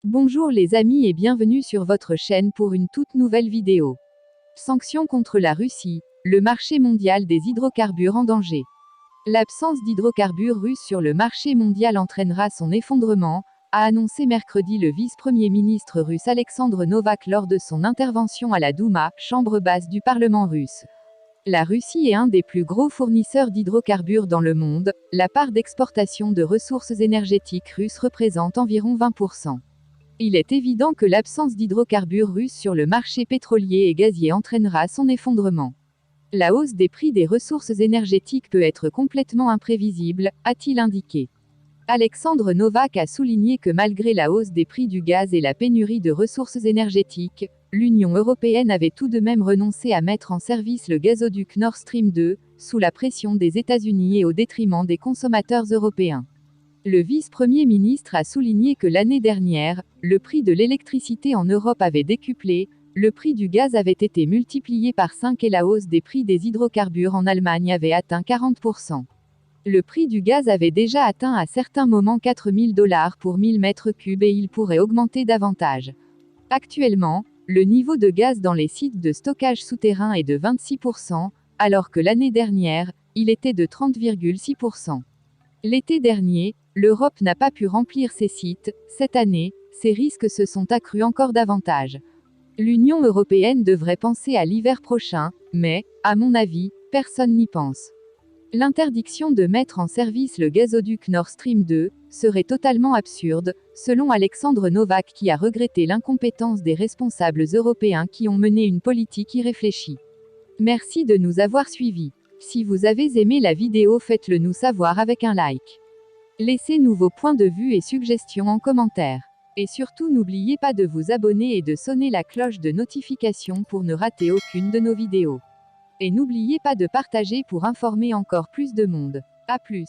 Bonjour les amis et bienvenue sur votre chaîne pour une toute nouvelle vidéo. Sanctions contre la Russie, le marché mondial des hydrocarbures en danger. L'absence d'hydrocarbures russes sur le marché mondial entraînera son effondrement, a annoncé mercredi le vice-premier ministre russe Alexandre Novak lors de son intervention à la Douma, chambre basse du Parlement russe. La Russie est un des plus gros fournisseurs d'hydrocarbures dans le monde, la part d'exportation de ressources énergétiques russes représente environ 20%. Il est évident que l'absence d'hydrocarbures russes sur le marché pétrolier et gazier entraînera son effondrement. La hausse des prix des ressources énergétiques peut être complètement imprévisible, a-t-il indiqué. Alexandre Novak a souligné que malgré la hausse des prix du gaz et la pénurie de ressources énergétiques, l'Union européenne avait tout de même renoncé à mettre en service le gazoduc Nord Stream 2, sous la pression des États-Unis et au détriment des consommateurs européens. Le vice-premier ministre a souligné que l'année dernière, le prix de l'électricité en Europe avait décuplé, le prix du gaz avait été multiplié par 5 et la hausse des prix des hydrocarbures en Allemagne avait atteint 40%. Le prix du gaz avait déjà atteint à certains moments 4 000 $ pour 1000 mètres cubes et il pourrait augmenter davantage. Actuellement, le niveau de gaz dans les sites de stockage souterrain est de 26%, alors que l'année dernière, il était de 30,6%. L'été dernier, l'Europe n'a pas pu remplir ses sites. Cette année, ces risques se sont accrus encore davantage. L'Union européenne devrait penser à l'hiver prochain, mais, à mon avis, personne n'y pense. L'interdiction de mettre en service le gazoduc Nord Stream 2 serait totalement absurde, selon Alexandre Novak qui a regretté l'incompétence des responsables européens qui ont mené une politique irréfléchie. Merci de nous avoir suivis. Si vous avez aimé la vidéo, faites-le nous savoir avec un like. Laissez-nous vos points de vue et suggestions en commentaire. Et surtout n'oubliez pas de vous abonner et de sonner la cloche de notification pour ne rater aucune de nos vidéos. Et n'oubliez pas de partager pour informer encore plus de monde. À plus.